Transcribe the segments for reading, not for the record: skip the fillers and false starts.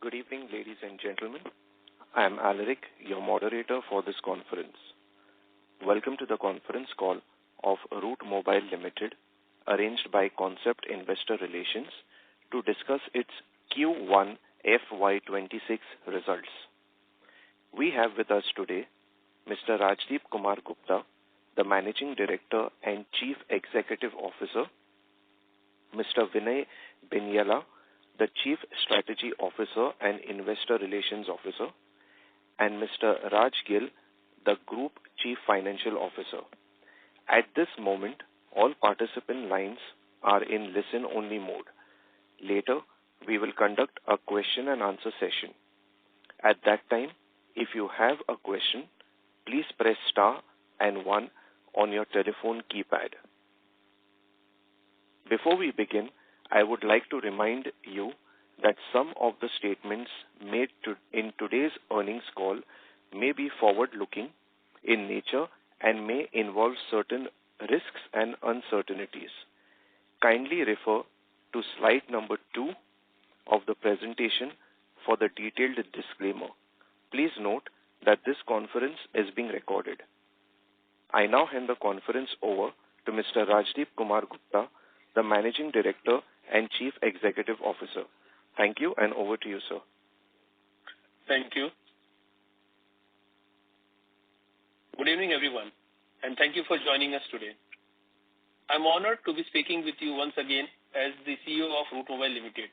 Good evening, ladies and gentlemen. I am Alaric, your moderator for this conference. Welcome to the conference call of Route Mobile Limited, arranged by Concept Investor Relations to discuss its Q1FY26 results. We have with us today Mr. Rajdeep Kumar Gupta, the Managing Director and Chief Executive Officer, Mr. Vinay Binyala, the Chief Strategy Officer and Investor Relations Officer, and Mr. Raj Gill, the Group Chief Financial Officer. At this moment, all participant lines are in listen-only mode. Later, we will conduct a question and answer session. At that time, if you have a question, please press star and 1 on your telephone keypad. Before we begin, I would like to remind you that some of the statements made in today's earnings call may be forward-looking in nature and may involve certain risks and uncertainties. Kindly refer to slide number 2 of the presentation for the detailed disclaimer. Please note that this conference is being recorded. I now hand the conference over to Mr. Rajdeep Kumar Gupta, the Managing Director and Chief Executive Officer. Thank you, and over to you, sir. Thank you. Good evening, everyone, and thank you for joining us today. I'm honored to be speaking with you once again as the CEO of Route Mobile Limited.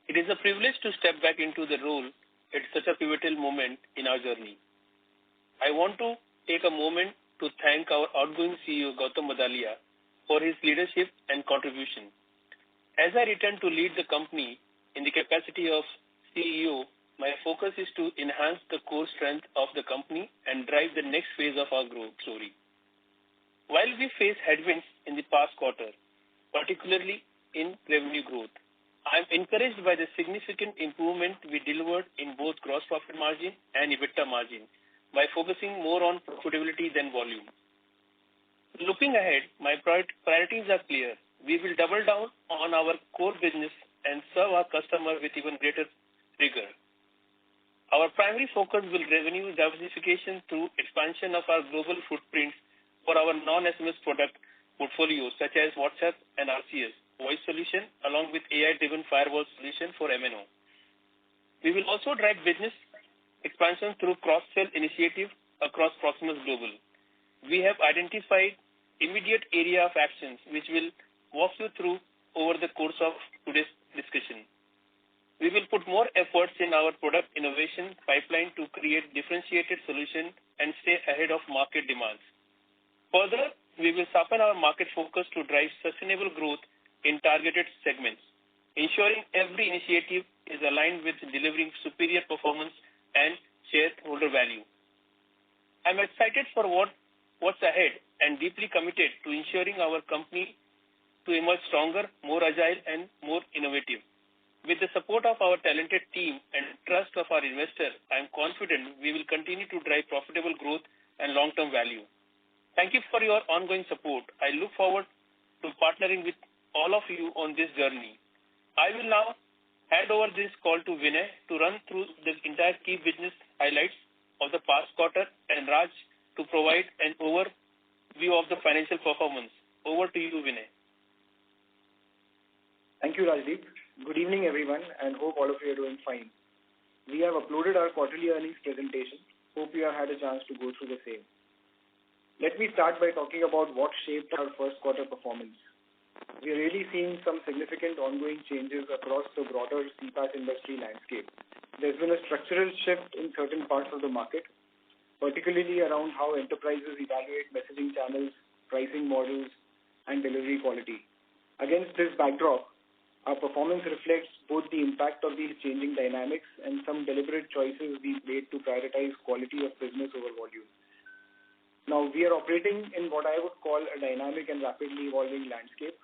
It is a privilege to step back into the role at such a pivotal moment in our journey. I want to take a moment to thank our outgoing CEO, Gautam Badalia, for his leadership and contribution. As I return to lead the company in the capacity of CEO, my focus is to enhance the core strength of the company and drive the next phase of our growth story. While we face headwinds in the past quarter, particularly in revenue growth, I am encouraged by the significant improvement we delivered in both gross profit margin and EBITDA margin by focusing more on profitability than volume. Looking ahead, my priorities are clear. We will double down on our core business and serve our customer with even greater rigor. Our primary focus will revenue diversification through expansion of our global footprints for our non-SMS product portfolio, such as WhatsApp and RCS, voice solution, along with AI-driven firewall solution for MNO. We will also drive business expansion through cross-sell initiative across Proximus Global. We have identified immediate area of actions which will walk you through over the course of today's discussion. We will put more efforts in our product innovation pipeline to create differentiated solutions and stay ahead of market demands. Further, we will sharpen our market focus to drive sustainable growth in targeted segments, ensuring every initiative is aligned with delivering superior performance and shareholder value. I'm excited for what's ahead and deeply committed to ensuring our company to emerge stronger, more agile, and more innovative. With the support of our talented team and trust of our investors, I am confident we will continue to drive profitable growth and long-term value. Thank you for your ongoing support. I look forward to partnering with all of you on this journey. I will now hand over this call to Vinay to run through the entire key business highlights of the past quarter and Raj to provide an overview of the financial performance. Over to you, Vinay. Thank you, Rajdeep. Good evening, everyone, and hope all of you are doing fine. We have uploaded our quarterly earnings presentation. Hope you have had a chance to go through the same. Let me start by talking about what shaped our first quarter performance. We are really seeing some significant ongoing changes across the broader CPaaS industry landscape. There's been a structural shift in certain parts of the market, particularly around how enterprises evaluate messaging channels, pricing models, and delivery quality. Against this backdrop, our performance reflects both the impact of these changing dynamics and some deliberate choices we've made to prioritize quality of business over volume. Now, we are operating in what I would call a dynamic and rapidly evolving landscape,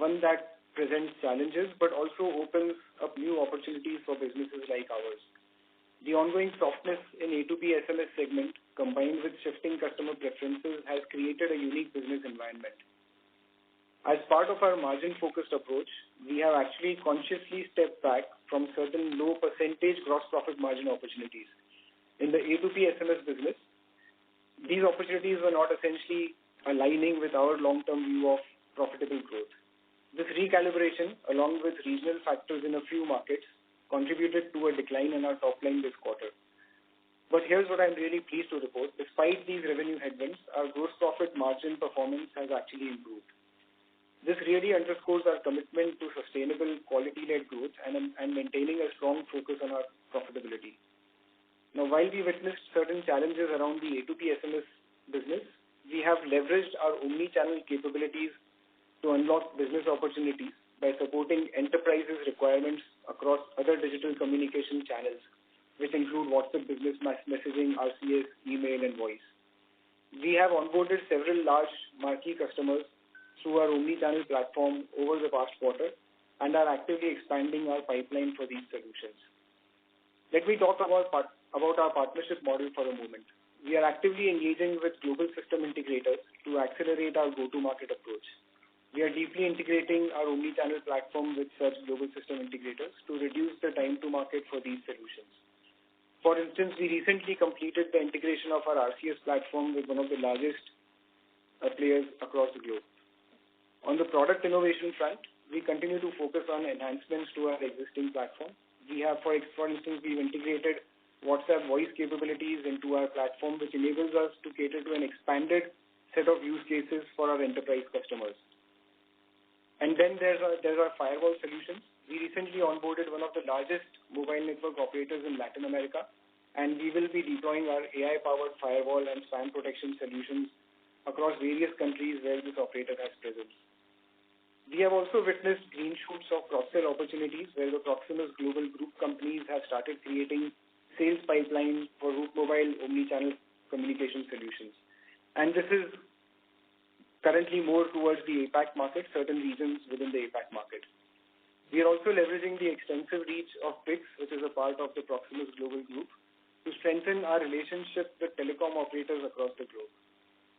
one that presents challenges but also opens up new opportunities for businesses like ours. The ongoing softness in A2P SMS segment, combined with shifting customer preferences, has created a unique business environment. As part of our margin-focused approach, we have actually consciously stepped back from certain low percentage gross profit margin opportunities. In the A2P SMS business, these opportunities were not essentially aligning with our long-term view of profitable growth. This recalibration, along with regional factors in a few markets, contributed to a decline in our top line this quarter. But here's what I'm really pleased to report. Despite these revenue headwinds, our gross profit margin performance has actually improved. This really underscores our commitment to sustainable quality-led growth and maintaining a strong focus on our profitability. Now, while we witnessed certain challenges around the A2P SMS business, we have leveraged our omni-channel capabilities to unlock business opportunities by supporting enterprises' requirements across other digital communication channels, which include WhatsApp business messaging, RCS, email, and voice. We have onboarded several large marquee customers through our omni-channel platform over the past quarter and are actively expanding our pipeline for these solutions. Let me talk about our partnership model for a moment. We are actively engaging with global system integrators to accelerate our go-to-market approach. We are deeply integrating our omni-channel platform with such global system integrators to reduce the time to market for these solutions. For instance, we recently completed the integration of our RCS platform with one of the largest players across the globe. On the product innovation front, we continue to focus on enhancements to our existing platform. We have, for instance, we've integrated WhatsApp voice capabilities into our platform, which enables us to cater to an expanded set of use cases for our enterprise customers. And then there's our firewall solutions. We recently onboarded one of the largest mobile network operators in Latin America, and we will be deploying our AI-powered firewall and spam protection solutions across various countries where this operator has presence. We have also witnessed green shoots of cross-sell opportunities where the Proximus global group companies have started creating sales pipelines for Route Mobile omni-channel communication solutions. And this is currently more towards the APAC market, certain regions within the APAC market. We are also leveraging the extensive reach of PIX, which is a part of the Proximus global group, to strengthen our relationship with telecom operators across the globe.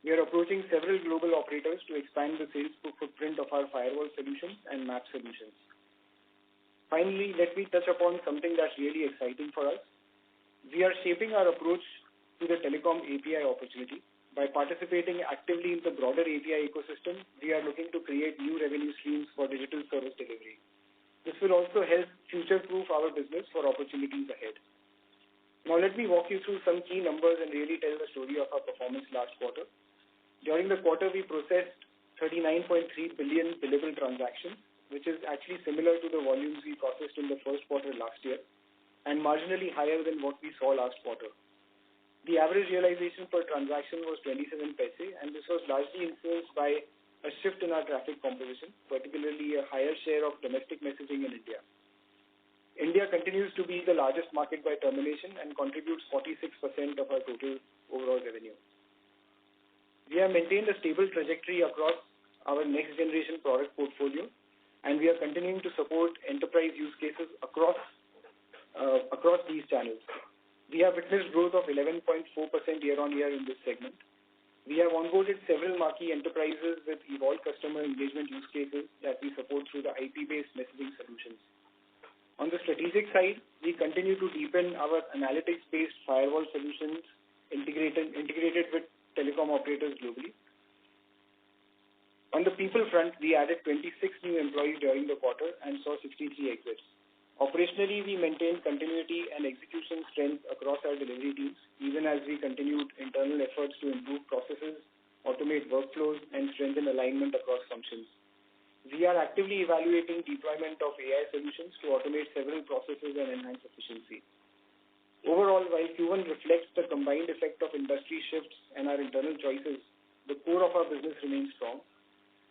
We are approaching several global operators to expand the sales footprint of our firewall solutions and map solutions. Finally, let me touch upon something that's really exciting for us. We are shaping our approach to the telecom API opportunity. By participating actively in the broader API ecosystem, we are looking to create new revenue streams for digital service delivery. This will also help future-proof our business for opportunities ahead. Now, let me walk you through some key numbers and really tell the story of our performance last quarter. During the quarter, we processed 39.3 billion billable transactions, which is actually similar to the volumes we processed in the first quarter last year and marginally higher than what we saw last quarter. The average realization per transaction was 27 paise, and this was largely influenced by a shift in our traffic composition, particularly a higher share of domestic messaging in India. India continues to be the largest market by termination and contributes 46% of our total overall revenue. We have maintained a stable trajectory across our next-generation product portfolio, and we are continuing to support enterprise use cases across these channels. We have witnessed growth of 11.4% year-on-year in this segment. We have onboarded several marquee enterprises with evolved customer engagement use cases that we support through the IP-based messaging solutions. On the strategic side, we continue to deepen our analytics-based firewall solutions integrated with telecom operators globally. On the people front, we added 26 new employees during the quarter and saw 63 exits. Operationally, we maintained continuity and execution strength across our delivery teams, even as we continued internal efforts to improve processes, automate workflows, and strengthen alignment across functions. We are actively evaluating deployment of AI solutions to automate several processes and enhance efficiency. Overall, while Q1 reflects the combined effect of industry shifts and our internal choices, the core of our business remains strong,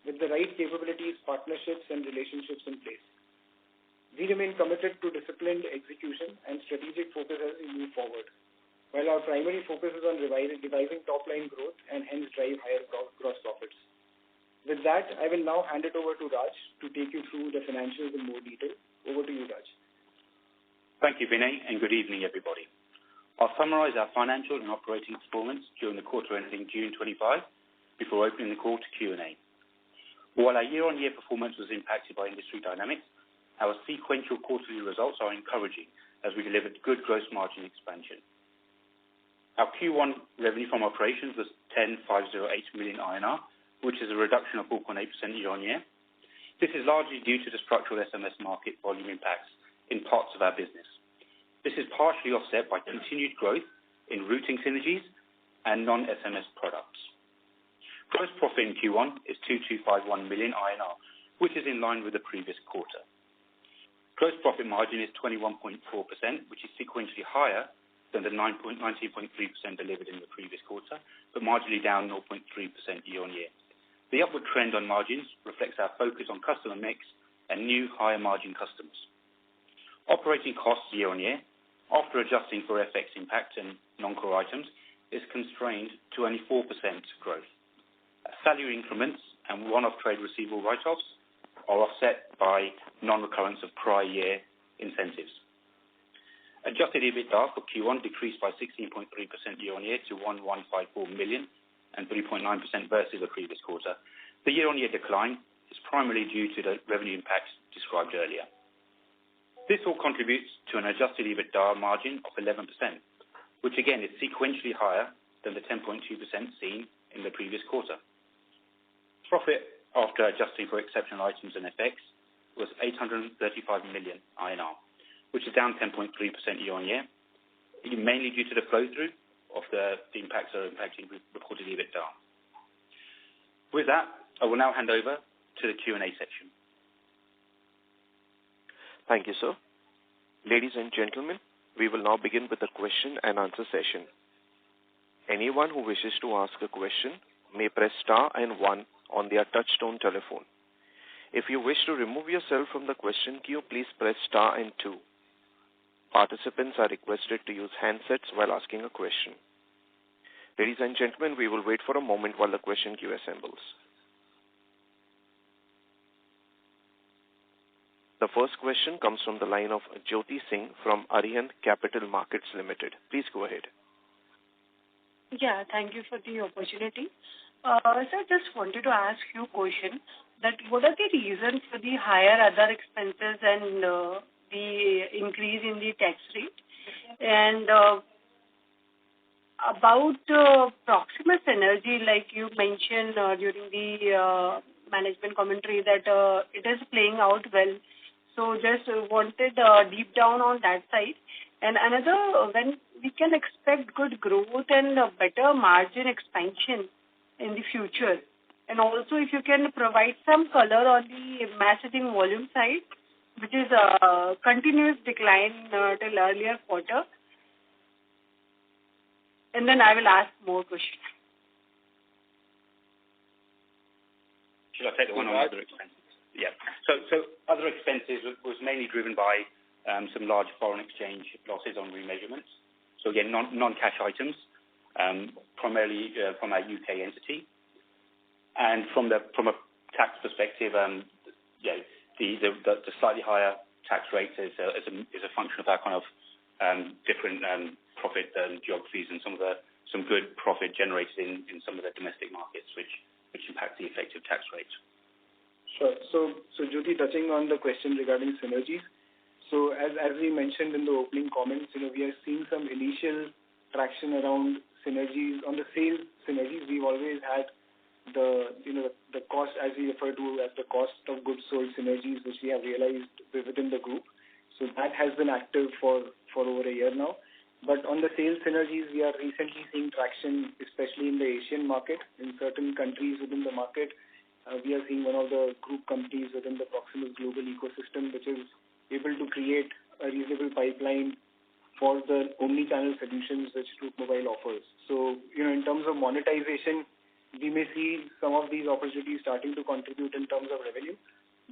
with the right capabilities, partnerships, and relationships in place. We remain committed to disciplined execution and strategic focus as we move forward, while our primary focus is on revising top-line growth and hence drive higher gross profits. With that, I will now hand it over to Raj to take you through the financials in more detail. Over to you, Raj. Thank you, Vinay, and good evening, everybody. I'll summarize our financial and operating performance during the quarter ending June 25 before opening the call to Q&A. While our year-on-year performance was impacted by industry dynamics, our sequential quarterly results are encouraging as we delivered good gross margin expansion. Our Q1 revenue from operations was 10,508 million INR, which is a reduction of 4.8% year-on-year. This is largely due to the structural SMS market volume impacts in parts of our business. This is partially offset by continued growth in routing synergies and non-SMS products. Gross profit in Q1 is 2,251 million INR, which is in line with the previous quarter. Gross profit margin is 21.4%, which is sequentially higher than the 19.3% delivered in the previous quarter, but marginally down 0.3% year-on-year. The upward trend on margins reflects our focus on customer mix and new higher margin customers. Operating costs year-on-year, after adjusting for FX impact and non-core items, is constrained to only 4% growth. Salary increments and one-off trade receivable write-offs are offset by non-recurrence of prior year incentives. Adjusted EBITDA for Q1 decreased by 16.3% year-on-year to 1,154 million and 3.9% versus the previous quarter. The year-on-year decline is primarily due to the revenue impacts described earlier. This all contributes to an adjusted EBITDA margin of 11%, which again is sequentially higher than the 10.2% seen in the previous quarter. Profit after adjusting for exceptional items and FX was 835 million INR, which is down 10.3% year-on-year, mainly due to the flow-through of the impacts that are impacting reported EBITDA. With that, I will now hand over to the Q&A section. Thank you, sir. Ladies and gentlemen, we will now begin with the question and answer session. Anyone who wishes to ask a question may press star and 1 on their touchtone telephone. If you wish to remove yourself from the question queue, please press star and 2. Participants are requested to use handsets while asking a question. Ladies and gentlemen, we will wait for a moment while the question queue assembles. The first question comes from the line of Jyoti Singh from Arihant Capital Markets Limited. Please go ahead. Yeah, thank you for the opportunity. Sir, just wanted to ask you a question that what are the reasons for the higher other expenses and the increase in the tax rate? And about Proximus Energy, like you mentioned during the management commentary that it is playing out well. So just wanted deep down on that side. And another, when we can expect good growth and better margin expansion in the future. And also if you can provide some color on the messaging volume side, which is a continuous decline till earlier quarter. And then I will ask more questions. Should I take the one on other expenses? Yeah. So other expenses was mainly driven by some large foreign exchange losses on remeasurements. So again, non-cash items, primarily from our UK entity. And from a tax perspective, the slightly higher tax rate is a function of our kind of different profit geographies and some good profit generated in some of the domestic markets, which impact the effective tax rate. Sure. So Jyoti, touching on the question regarding synergies. So as we mentioned in the opening comments, we are seeing some initial traction around synergies. On the sales synergies, we've always had the cost, as we refer to as the cost of goods sold synergies, which we have realized within the group. So that has been active for over a year now. But on the sales synergies, we are recently seeing traction, especially in the Asian market. In certain countries within the market, we are seeing one of the group companies within the Proximus global ecosystem, which is able to create a reasonable pipeline for the omni-channel solutions which Route Mobile offers. So, in terms of monetization, we may see some of these opportunities starting to contribute in terms of revenue.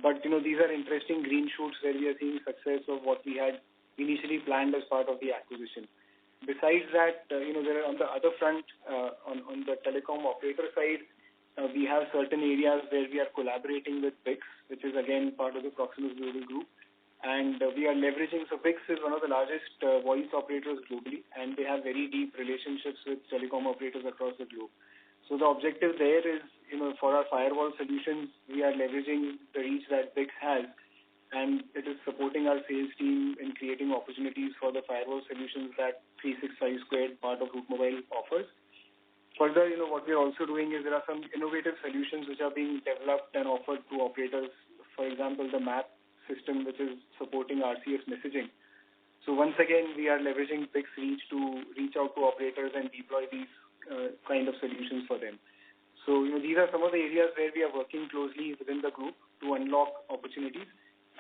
But, these are interesting green shoots where we are seeing success of what we had initially planned as part of the acquisition. Besides that, there are on the other front, on the telecom operator side, we have certain areas where we are collaborating with BICS, which is again part of the Proximus Global Group. And we are leveraging, so BICS is one of the largest voice operators globally, and they have very deep relationships with telecom operators across the globe. So the objective there is, for our firewall solutions, we are leveraging the reach that BICS has, and it is supporting our sales team in creating opportunities for the firewall solutions that 365 Squared part of Root Mobile offers. Further, what we are also doing is there are some innovative solutions which are being developed and offered to operators. For example, the MAP system, which is supporting RCS messaging. So once again, we are leveraging BICS reach to reach out to operators and deploy these kind of solutions for them. So, these are some of the areas where we are working closely within the group to unlock opportunities,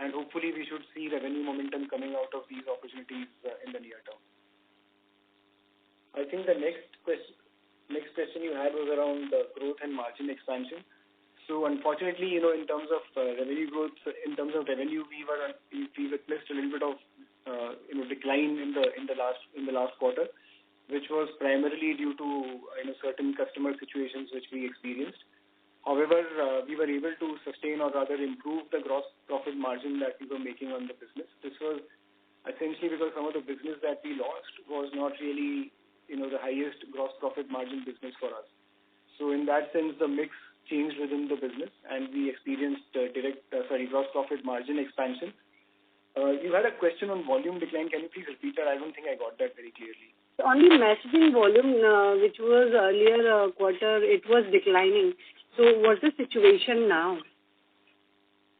and hopefully we should see revenue momentum coming out of these opportunities in the near term. I think the next question you had was around growth and margin expansion. So unfortunately, in terms of revenue growth, in terms of revenue, we witnessed a little bit of decline in the last quarter, which was primarily due to certain customer situations which we experienced. However, we were able to sustain or rather improve the gross profit margin that we were making on the business. This was essentially because some of the business that we lost was not really the highest gross profit margin business for us. So in that sense, the mix changed within the business, and we experienced gross profit margin expansion. You had a question on volume decline. Can you please repeat that? I don't think I got that very clearly. On the messaging volume, which was earlier quarter, it was declining. So what's the situation now?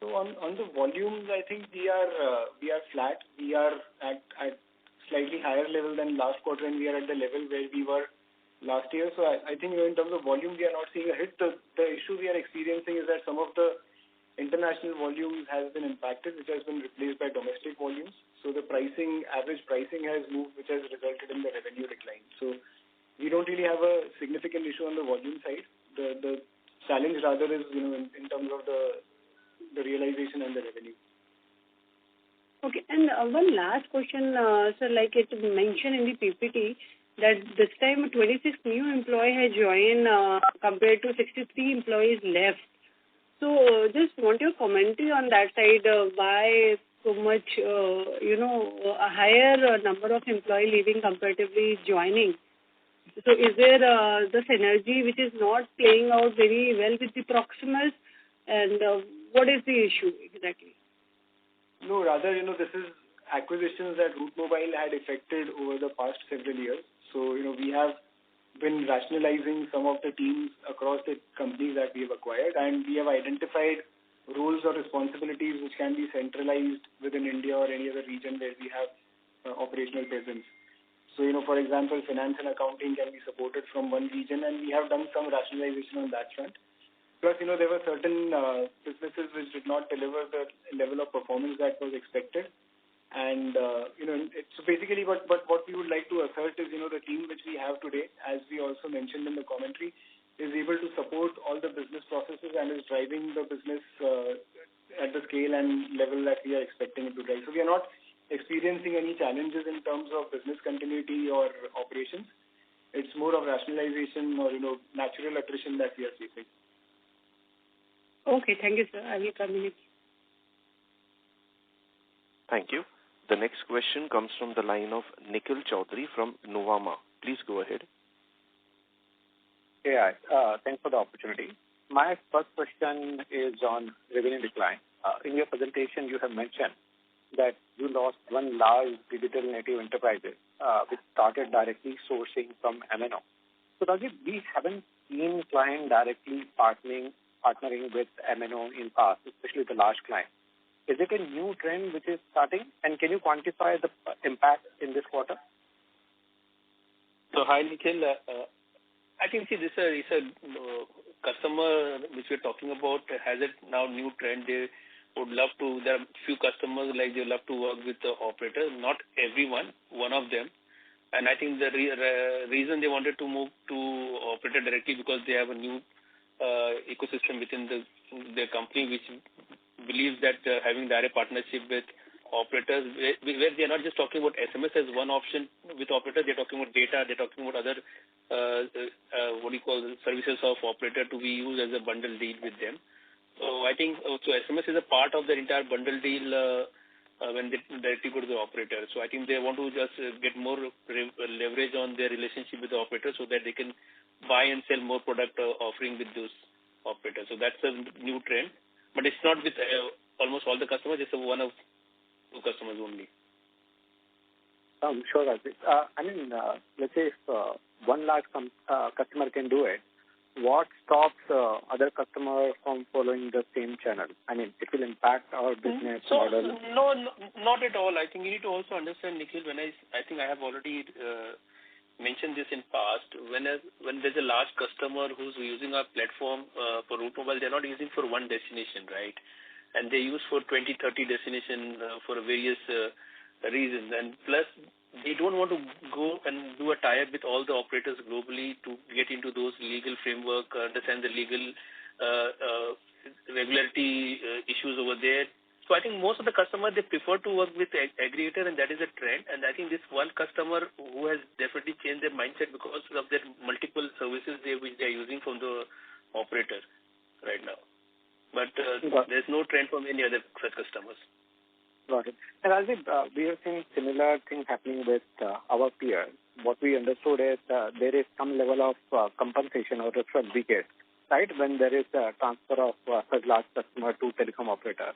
So on the volumes, I think we are flat. We are at slightly higher level than last quarter, and we are at the level where we were last year. So I think in terms of volume, we are not seeing a hit. The issue we are experiencing is that some of the international volumes has been impacted, which has been replaced by domestic volumes. So the average pricing has moved, which has resulted in the revenue decline. So we don't really have a significant issue on the volume side. The challenge rather is, in terms of the realization and the revenue. Okay, and one last question, sir, like it mentioned in the PPT that this time 26 new employee has joined compared to 63 employees left. So just want your commentary on that side, why so much, a higher number of employees leaving comparatively joining. So is there the synergy which is not playing out very well with the Proximus, and what is the issue exactly? No, rather, this is acquisitions that Root Mobile had effected over the past several years. So, we have been rationalizing some of the teams across the companies that we have acquired, and we have identified roles or responsibilities which can be centralized within India or any other region where we have operational presence. So, for example, finance and accounting can be supported from one region, and we have done some rationalization on that front. Plus, there were certain businesses which did not deliver the level of performance that was expected. And, so basically what we would like to assert is, the team which we have today, as we also mentioned in the commentary, is able to support all the business processes and is driving the business at the scale and level that we are expecting it to drive. So we are not experiencing any challenges in terms of business continuity or operations. It's more of rationalization or, natural attrition that we are facing. Okay, thank you, sir. I will communicate. Thank you. The next question comes from the line of Nikhil Chaudhary from Nuvama. Please go ahead. Yeah, thanks for the opportunity. My first question is on revenue decline. In your presentation, you have mentioned that you lost one large digital native enterprises which started directly sourcing from MNO. So, Rajiv, we haven't seen client directly partnering with MNO in past, especially the large client. Is it a new trend which is starting? And can you quantify the impact in this quarter? So, hi, Nikhil. I think, this is a customer which we're talking about has a now new trend. They would love to, there are few customers like they love to work with the operator, not everyone, one of them. And I think the reason they wanted to move to operator directly because they have a new ecosystem within their company which believes that having direct partnership with operators, where they're not just talking about SMS as one option with operators, they're talking about data, they're talking about other services of operator to be used as a bundle deal with them. So I think SMS is a part of the entire bundle deal when they directly go to the operator. So I think they want to just get more leverage on their relationship with the operator so that they can buy and sell more product offering with those operator. So that's a new trend, but it's not with almost all the customers. It's one of two customers only. Sure, Rajesh. Let's say if one large customer can do it, what stops other customers from following the same channel? I mean, it will impact our business model. No, not at all. I think you need to also understand, Nikhil, I think I have already mentioned this in past. When there's a large customer who's using our platform for Route Mobile, they're not using for one destination, right? And they use for 20, 30 destination for various reasons. And plus, they don't want to go and do a tie-up with all the operators globally to get into those legal framework, understand the legal regularity issues over there. So I think most of the customers, they prefer to work with aggregator, and that is a trend. And I think this one customer who has definitely changed their mindset because of their multiple services which they are using from the operator right now. But there's no trend from any other such customers. Got it. And Rajesh, we have seen similar things happening with our peers. What we understood is there is some level of compensation or referral we get, right, when there is a transfer of such large customer to telecom operator.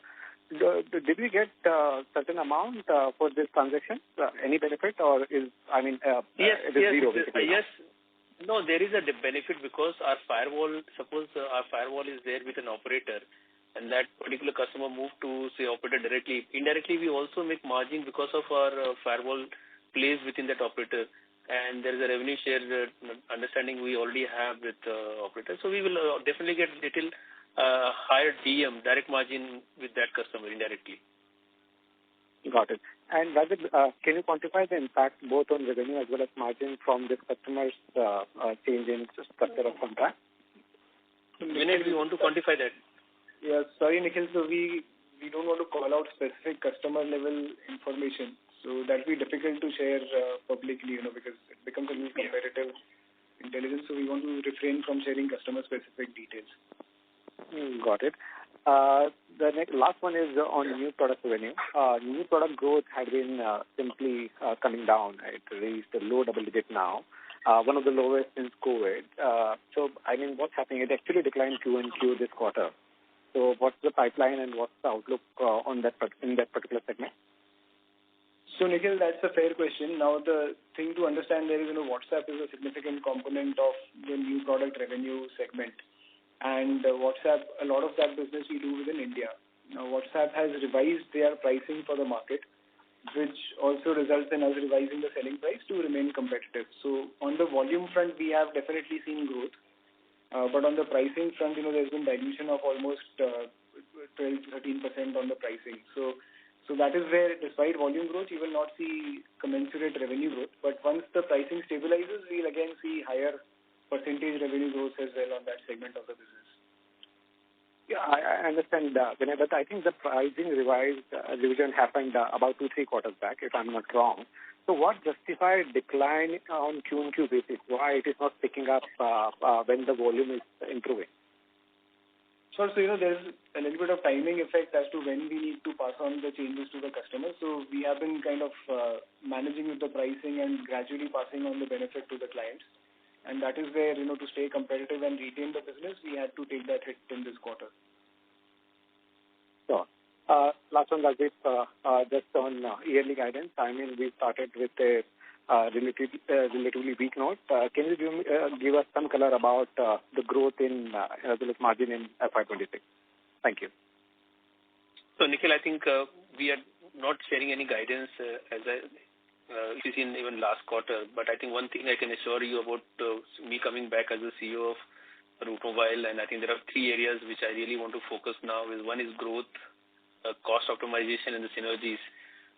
Did we get certain amount for this transaction? Any benefit, or is it is zero? Yes. No, there is a benefit because our firewall. Suppose our firewall is there with an operator, and that particular customer moved to, say, operator directly. Indirectly, we also make margin because of our firewall plays within that operator. And there is a revenue share understanding we already have with operator. So we will definitely get little higher DM, direct margin with that customer indirectly. Got it. And Rajesh, can you quantify the impact both on revenue as well as margin from this customer's change in structure of contract? Vinay, do you want to quantify that? Yeah, sorry, Nikhil. So we don't want to call out specific customer level information. So that will be difficult to share publicly, because it becomes a little competitive intelligence. So we want to refrain from sharing customer specific details. Got it. The last one is on new product revenue. New product growth had been simply coming down. It reached a low double digit now. One of the lowest since COVID. What's happening? It actually declined Q&Q this quarter. So what's the pipeline and what's the outlook in that particular segment? So, Nikhil, that's a fair question. Now, the thing to understand there is, WhatsApp is a significant component of the new product revenue segment. And WhatsApp, a lot of that business we do within India. Now, WhatsApp has revised their pricing for the market, which also results in us revising the selling price to remain competitive. So, on the volume front, we have definitely seen growth. But on the pricing front, there's been dilution of almost 12-13% on the pricing. So that is where, despite volume growth, you will not see commensurate revenue growth. But once the pricing stabilizes, we'll again see higher percentage revenue growth as well on that segment of the business. Yeah, I understand, Vinay, but I think the pricing revision happened about 2-3 quarters back, if I'm not wrong. So what justified decline on Q&Q basis? Why it is not picking up when the volume is improving? Sure. So, there's a little bit of timing effect as to when we need to pass on the changes to the customer. So we have been kind of managing with the pricing and gradually passing on the benefit to the clients. And that is where, to stay competitive and retain the business, we had to take that hit in this quarter. Sure. Last one, Rajesh, just on yearly guidance. We started with a relatively weak note. Can you give us some color about the growth in as well as margin in FY26? Thank you. So, Nikhil, I think we are not sharing any guidance as you see in even last quarter. But I think one thing I can assure you about me coming back as the CEO of Route Mobile, and I think there are 3 areas which I really want to focus now. One is growth, cost optimization, and the synergies.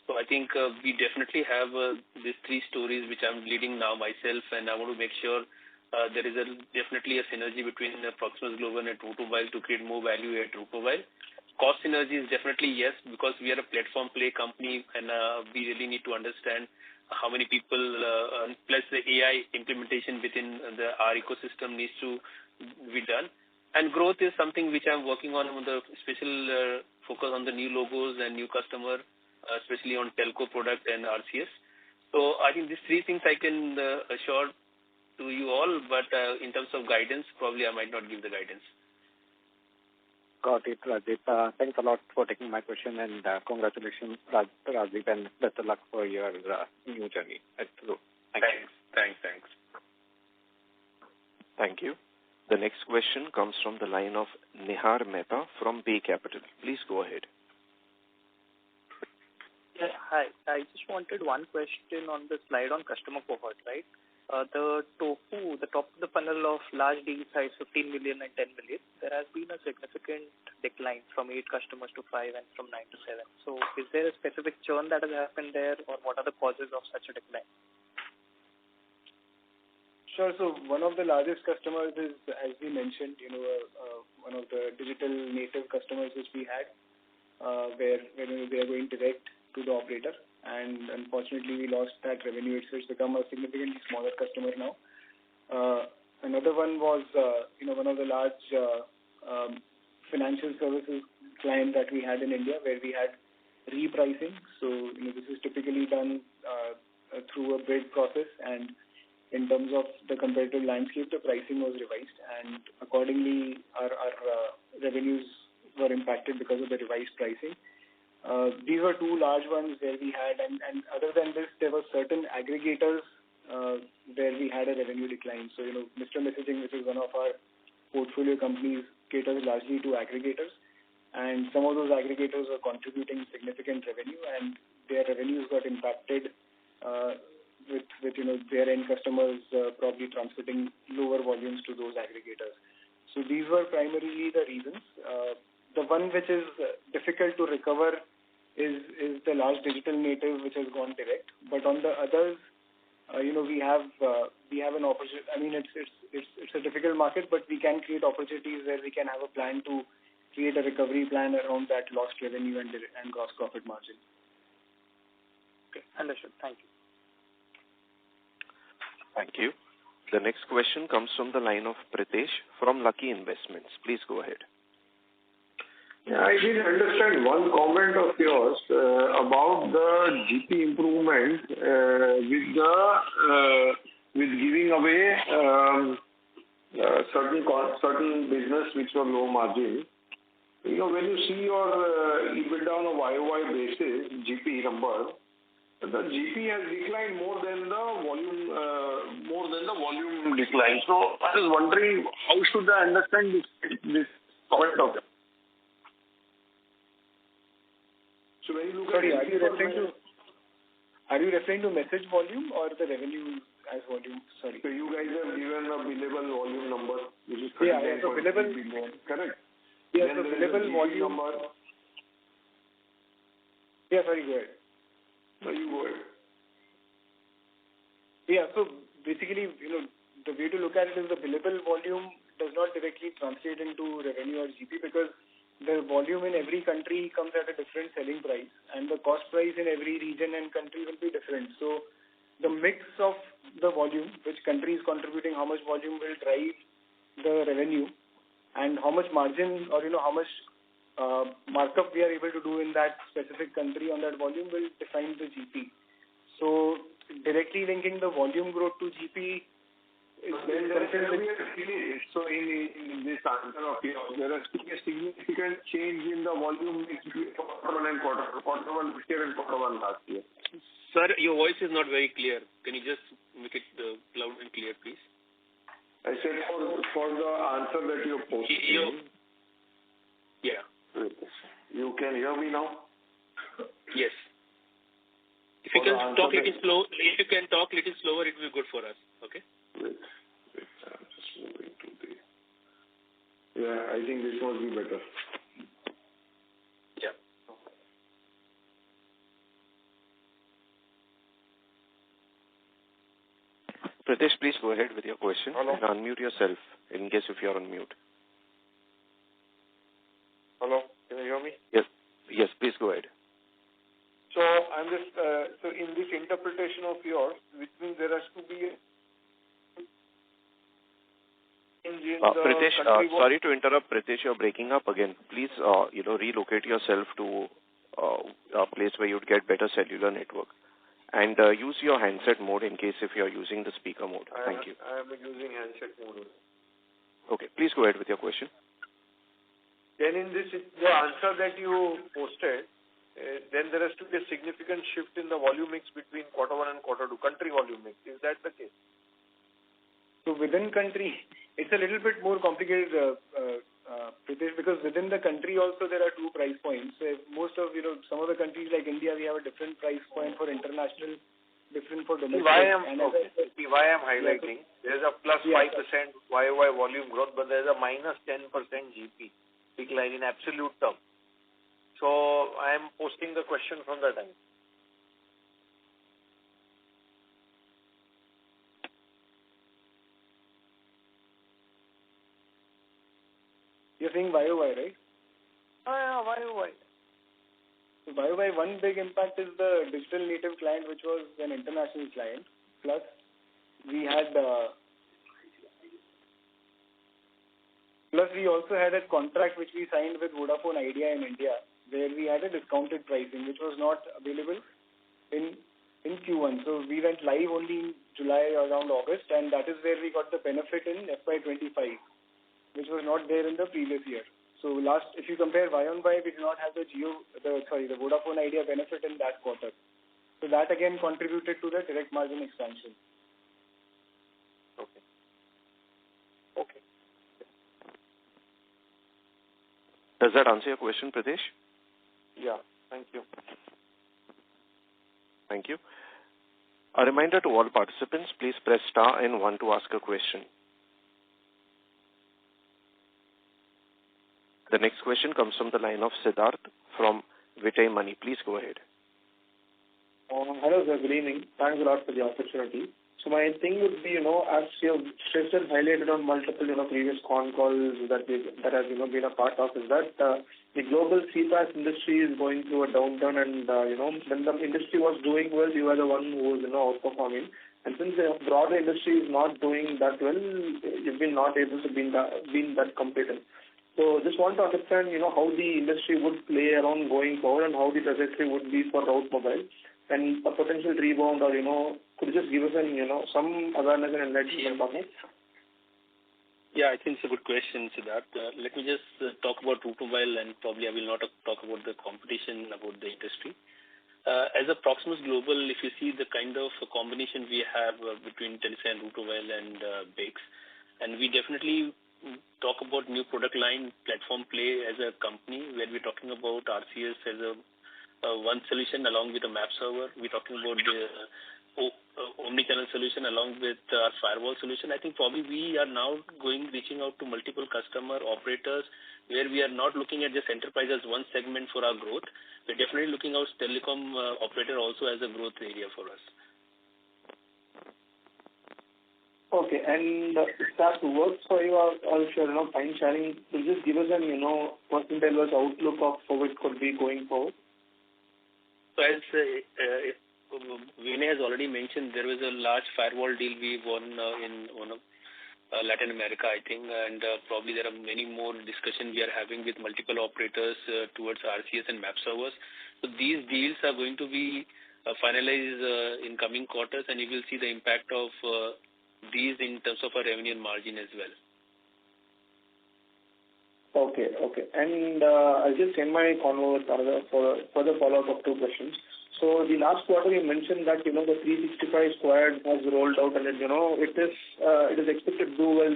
So I think we definitely have these 3 stories which I'm leading now myself, and I want to make sure there is definitely a synergy between Proximus Global and Route Mobile to create more value at Route Mobile. Cost synergy is definitely yes, because we are a platform play company, and we really need to understand how many people, plus the AI implementation within our ecosystem needs to be done. And growth is something which I'm working on the special focus on the new logos and new customer, especially on telco product and RCS. So I think these 3 things I can assure to you all, but in terms of guidance, probably I might not give the guidance. Got it, Rajdeep. Thanks a lot for taking my question, and congratulations, Rajdeep, and best of luck for your new journey at Root. Thanks. Thank you. The next question comes from the line of Nihar Mehta from Bay Capital. Please go ahead. Yeah, hi. I just wanted one question on the slide on customer cohort, right? The TOFU, the top of the funnel of large deal size 15 million and 10 million, there has been a significant decline from 8 customers to 5 and from 9 to 7. So is there a specific churn that has happened there, or what are the causes of such a decline? Sure. So one of the largest customers is, as we mentioned, one of the digital native customers which we had, where they are going direct to the operator, and unfortunately we lost that revenue. It's become a significantly smaller customer now. Another one was one of the large financial services client that we had in India, where we had repricing. So this is typically done through a bid process, and in terms of the competitive landscape, the pricing was revised, and accordingly our revenues were impacted because of the revised pricing. These were 2 large ones where we had, and other than this, there were certain aggregators where we had a revenue decline. So, Mr. Messaging, which is one of our portfolio companies, caters largely to aggregators, and some of those aggregators were contributing significant revenue, and their revenues got impacted with their end customers probably transmitting lower volumes to those aggregators. So these were primarily the reasons. The one which is difficult to recover is the large digital native which has gone direct. But on the others, we have an opportunity. I mean, it's a difficult market, but we can create opportunities where we can have a plan to create a recovery plan around that lost revenue and gross profit margin. Okay, understood. Thank you. Thank you. The next question comes from the line of Pritesh from Lucky Investments. Please go ahead. Yeah, I didn't understand one comment of yours about the GP improvement with giving away certain business which were low margin. When you see your EBITDA on a YOY basis, GP number, the GP has declined more than the volume decline. So I was wondering, how should I understand this comment of yours? So when you look Sorry, are you referring to message volume or the revenue as volume? Sorry. So you guys have given a billable volume number, which is so billable, correct? Yeah, so billable volume number. Yeah, sorry, go ahead. No, you go ahead. Yeah, so basically, the way to look at it is the billable volume does not directly translate into revenue or GP, because the volume in every country comes at a different selling price, and the cost price in every region and country will be different. So the mix of the volume, which country is contributing, how much volume will drive the revenue, and how much margin or how much markup we are able to do in that specific country on that volume will define the GP. So directly linking the volume growth to GP is so in this answer of yours, there has been a significant change in the volume mix between quarter 1 and quarter 1 this year and quarter 1 last year. Sir, your voice is not very clear. Can you just make it loud and clear, please? I said for the answer that you posted. Yeah. You can hear me now? Yes. If you can talk a little slow, if you can talk a little slower, it will be good for us. Okay. Wait. I'm just moving to the. Yeah, I think this will be better. Yeah. Pritesh, please go ahead with your question. Hello. And unmute yourself in case if you're on mute. Hello, can you hear me? Yes, please go ahead. So I'm just so in this interpretation of yours, which means there has to be Pritesh, sorry to interrupt. Pritesh, you're breaking up again. Please, relocate yourself to a place where you'd get better cellular network, and use your handset mode in case if you're using the speaker mode. Thank you. I am using handset mode. Okay, please go ahead with your question. then in this, the answer that you posted, then there has to be a significant shift in the volume mix between quarter 1 and quarter 2, country volume mix. Is that the case? So within country, it's a little bit more complicated, Pritesh, because within the country also there are two price points. So most of, some of the countries like India, we have a different price point for international, different for domestic. Why I'm highlighting, there's a plus 5% YOY volume growth, but there's a minus 10% GP decline in absolute terms. So I am posting the question from that angle. You're saying YOY, right? Yeah, YOY. So YOY, one big impact is the digital native client, which was an international client. Plus, we also had a contract which we signed with Vodafone Idea in India, where we had a discounted pricing, which was not available in Q1. So we went live only in July, around August, and that is where we got the benefit in FY25, which was not there in the previous year. So if you compare Y on Y, we did not have the Vodafone Idea benefit in that quarter. So that again contributed to the direct margin expansion. Okay. Does that answer your question, Pradesh? Yeah, thank you. Thank you. A reminder to all participants, please press star and 1 to ask a question. The next question comes from the line of Siddharth from Vitay Money. Please go ahead. Hello, sir. Good evening. Thanks a lot for the opportunity. So my thing would be, as you have stressed and highlighted on multiple, previous con calls that has, been a part of, is that the global CPaaS industry is going through a downturn, and, when the industry was doing well, you were the one who was, outperforming. And since the broader industry is not doing that well, you've been not able to be that competitive. So just want to understand, how the industry would play around going forward and how the trajectory would be for Route Mobile and a potential rebound, or, could you just give us some awareness and enlightenment on it? Yeah, I think it's a good question, Siddharth. Let me just talk about Route Mobile, and probably I will not talk about the competition, about the industry. As a Proximus Global, if you see the kind of combination we have between Telisa and Route Mobile and BICS, and we definitely talk about new product line platform play as a company, where we're talking about RCS as a one solution along with a map server. We're talking about the omni-channel solution along with our firewall solution. I think probably we are now reaching out to multiple customer operators, where we are not looking at just enterprise as one segment for our growth. We're definitely looking at telecom operator also as a growth area for us. Okay, and if that works for you, or if you're time sharing, could you just give us an percentile outlook of how it could be going forward? So as Vinay has already mentioned, there was a large firewall deal we won in Latin America, I think, and probably there are many more discussions we are having with multiple operators towards RCS and map servers. So these deals are going to be finalized in coming quarters, and you will see the impact of these in terms of our revenue and margin as well. Okay. And I'll just end my convo with further follow-up of two questions. So the last quarter you mentioned that, the 365 squared has rolled out, and, it is expected to do well,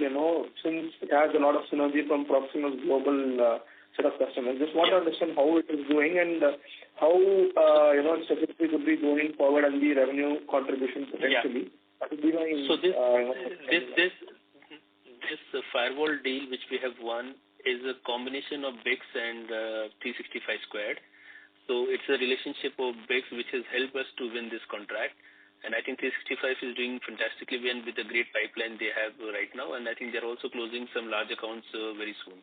since it has a lot of synergy from Proximus Global set of customers. Just want to understand how it is doing and how, its trajectory could be going forward and the revenue contribution potentially. Yeah. So this firewall deal which we have won is a combination of BICS and 365 squared. So it's a relationship of BICS which has helped us to win this contract. And I think 365 is doing fantastically well with the great pipeline they have right now. And I think they're also closing some large accounts very soon.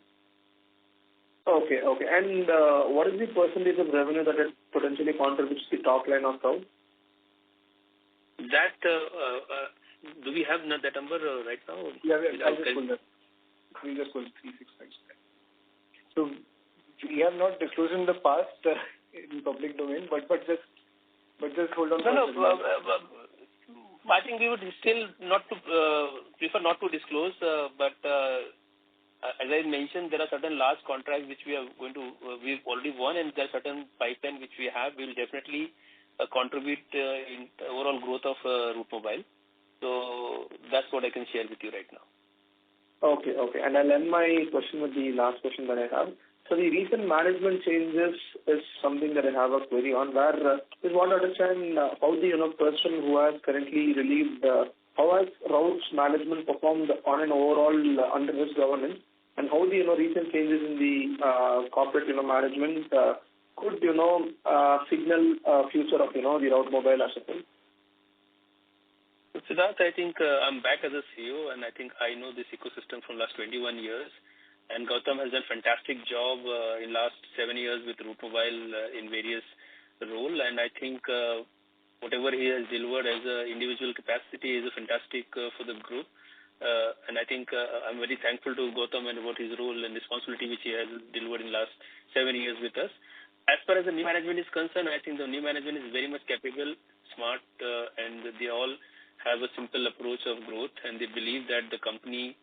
Okay. And what is the percentage of revenue that it potentially contributes to the top line of Route? That, do we have that number right now? Yeah, we just pulled 365. So we have not disclosed in the past in public domain, but just hold on. No. I think we would still prefer not to disclose, but as I mentioned, there are certain large contracts which we've already won, and there are certain pipeline which we have will definitely contribute in the overall growth of Route Mobile. So that's what I can share with you right now. Okay. And I'll end my question with the last question that I have. So the recent management changes is something that I have a query on, where I just want to understand how the person who has currently relieved, how has Route's management performed on an overall under his governance, and how the recent changes in the corporate management could signal future of the Route Mobile as a whole. Siddharth, I think I'm back as a CEO, and I think I know this ecosystem from last 21 years. And Gautam has done a fantastic job in last 7 years with Route Mobile in various roles. And I think whatever he has delivered as an individual capacity is a fantastic for the group. And I think I'm very thankful to Gautam and about his role and responsibility which he has delivered in last 7 years with us. As far as the new management is concerned, I think the new management is very much capable, smart, and they all have a simple approach of growth, and they believe that the company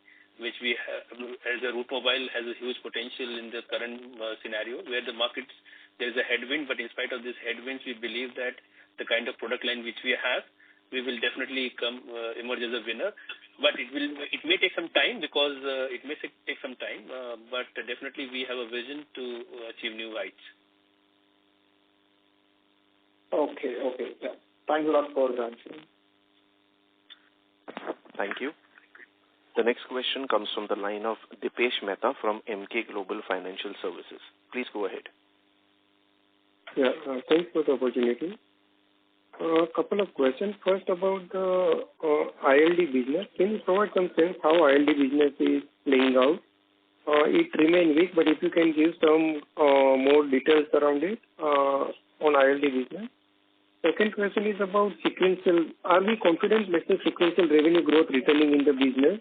which we have as a Route Mobile has a huge potential in the current scenario where the markets, there is a headwind, but in spite of this headwinds, we believe that the kind of product line which we have, we will definitely emerge as a winner. But it may take some time because it may take some time, but definitely we have a vision to achieve new heights. Okay. Yeah. Thanks a lot for the answer. Thank you. The next question comes from the line of Dipesh Mehta from Emkay Global Financial Services. Please go ahead. Yeah, thanks for the opportunity. A couple of questions. First, about the ILD business. Can you provide some sense how ILD business is playing out? It remains weak, but if you can give some more details around it on ILD business. Second question is about sequential. Are we confident, let's say, sequential revenue growth returning in the business?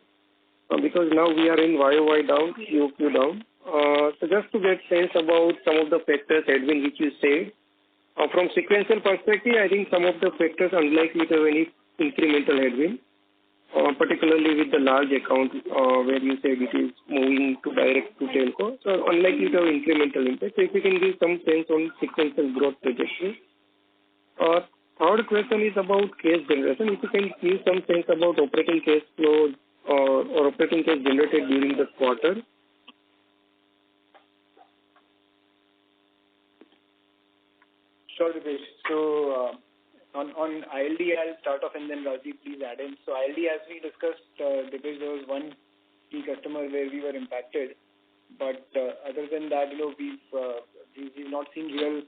Because now we are in YOY down, QOQ down. So just to get sense about some of the factors, headwind, which you said. From sequential perspective, I think some of the factors unlikely to have any incremental headwind, particularly with the large account where you said it is moving to direct to telco. So unlikely to have incremental impact. So if you can give some sense on sequential growth trajectory. Third question is about cash generation. If you can give some sense about operating cash flow or operating cash generated during the quarter. Sure, Dipesh. So on ILD, I'll start off and then Rajiv, please add in. So ILD, as we discussed, Dipesh, there was one key customer where we were impacted. But other than that, we've not seen real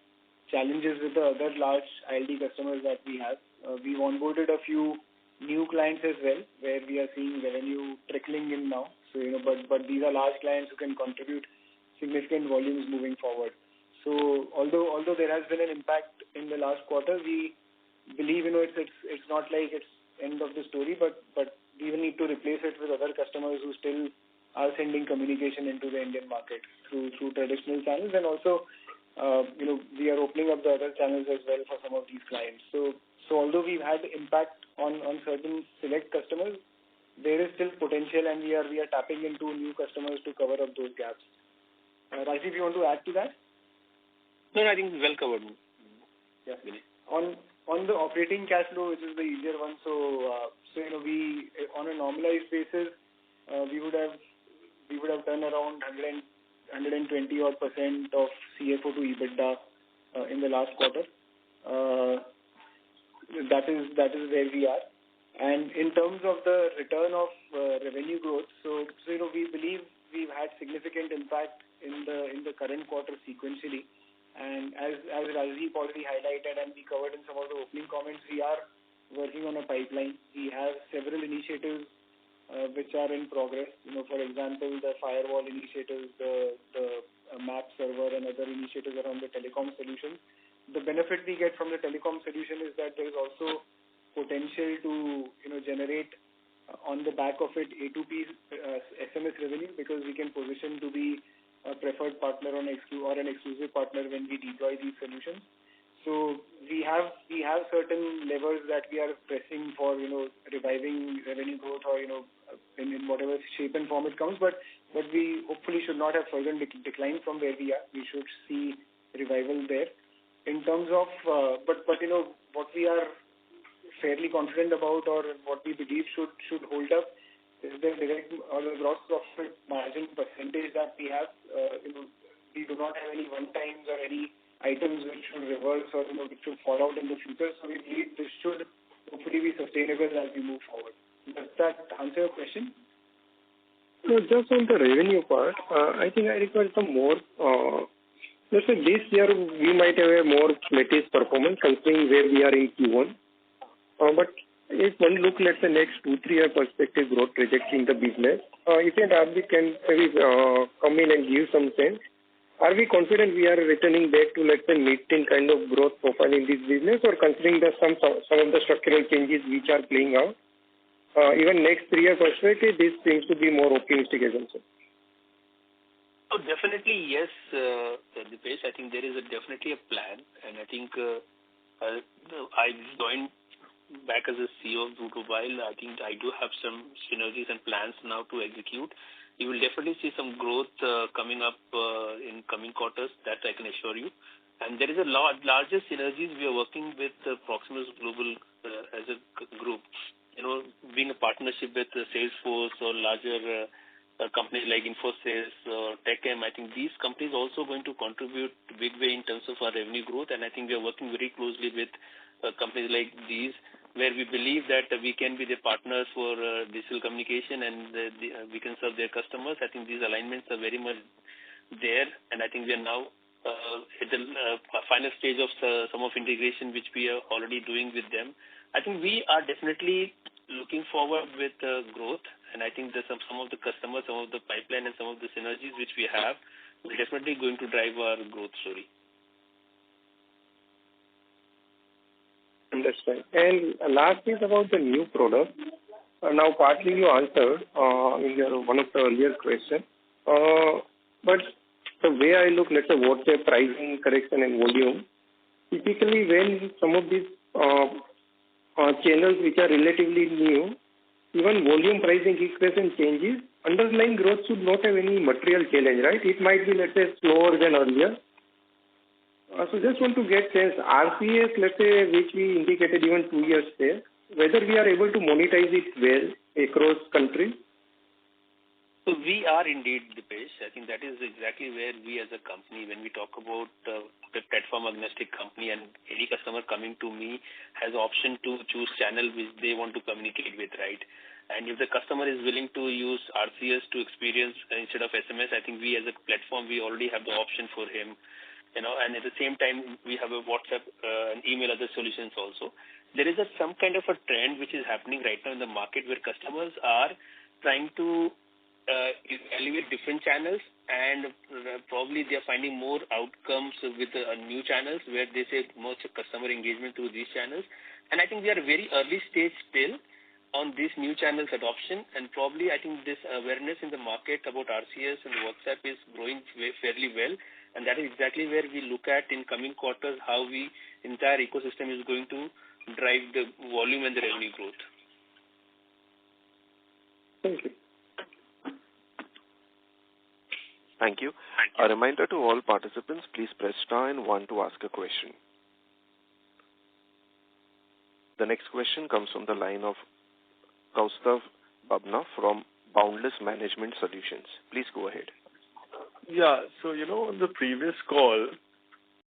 challenges with the other large ILD customers that we have. We've onboarded a few new clients as well, where we are seeing revenue trickling in now. So, but these are large clients who can contribute significant volumes moving forward. So, although there has been an impact in the last quarter, we believe, it's not like it's end of the story, but we will need to replace it with other customers who still are sending communication into the Indian market through traditional channels, and also, we are opening up the other channels as well for some of these clients. So although we've had impact on certain select customers, there is still potential, and we are tapping into new customers to cover up those gaps. Rajiv, you want to add to that? No, I think it's well covered. Yeah. On the operating cash flow, which is the easier one, so we on a normalized basis, we would have done around 120% of CFO to EBITDA in the last quarter. That is where we are. And in terms of the return of revenue growth, so we believe we've had significant impact in the current quarter sequentially. And as Rajiv already highlighted and we covered in some of the opening comments, we are working on a pipeline. We have several initiatives which are in progress. For example, the firewall initiatives, the map server, and other initiatives around the telecom solution. The benefit we get from the telecom solution is that there is also potential to generate on the back of it A2P SMS revenue, because we can position to be a preferred partner or an exclusive partner when we deploy these solutions. So we have certain levers that we are pressing for, reviving revenue growth or, in whatever shape and form it comes. But we hopefully should not have further decline from where we are. We should see revival there. In terms of, but what we are fairly confident about or what we believe should hold up is the direct or the gross profit margin percentage that we have. We do not have any one-times or any items which should reverse or which should fall out in the future. So we believe this should hopefully be sustainable as we move forward. Does that answer your question? No, just on the revenue part, I think I require some more. Let's say this year we might have a more flattish performance considering where we are in Q1. But if one look, let's say, next 2-3 year perspective growth trajectory in the business, if we can maybe come in and give some sense, are we confident we are returning back to, let's say, mid-teen kind of growth profile in this business, or considering some of the structural changes which are playing out, even next 3 year perspective, this seems to be more optimistic assumption? Oh, definitely, yes, Dipesh. I think there is definitely a plan, and I think I joined back as a CEO of Route Mobile. I think I do have some synergies and plans now to execute. You will definitely see some growth coming up in coming quarters, that I can assure you. And there is a larger synergies we are working with Proximus Global as a group. Being a partnership with Salesforce or larger companies like Infosys or TechM, I think these companies also going to contribute big way in terms of our revenue growth. And I think we are working very closely with companies like these, where we believe that we can be their partners for digital communication and we can serve their customers. I think these alignments are very much there, and I think we are now at the final stage of some of integration which we are already doing with them. I think we are definitely looking forward with growth, and I think there's some of the customers, some of the pipeline and some of the synergies which we have will definitely going to drive our growth story. Understand. And last is about the new product. Now, partly you answered in one of the earlier questions. But the way I look, let's say, what's the pricing, correction, and volume, typically when some of these channels which are relatively new, even volume pricing equation changes, underlying growth should not have any material challenge, right? It might be, let's say, slower than earlier. So just want to get sense, RCS, let's say, which we indicated even 2 years there, whether we are able to monetize it well across countries. So we are indeed, Dipesh. I think that is exactly where we as a company, when we talk about the platform agnostic company, and any customer coming to me has option to choose channel which they want to communicate with, right? And if the customer is willing to use RCS to experience instead of SMS, I think we as a platform, we already have the option for him. And at the same time, we have a WhatsApp and email other solutions also. There is some kind of a trend which is happening right now in the market where customers are trying to evaluate different channels, and probably they are finding more outcomes with new channels where they say more customer engagement through these channels. And I think we are very early stage still on these new channels adoption, and probably I think this awareness in the market about RCS and WhatsApp is growing fairly well. And that is exactly where we look at in coming quarters how we entire ecosystem is going to drive the volume and the revenue growth. Thank you. Thank you. A reminder to all participants, please press star and 1 to ask a question. The next question comes from the line of Kaustav Babna from Boundless Management Solutions. Please go ahead. Yeah, so, on the previous call,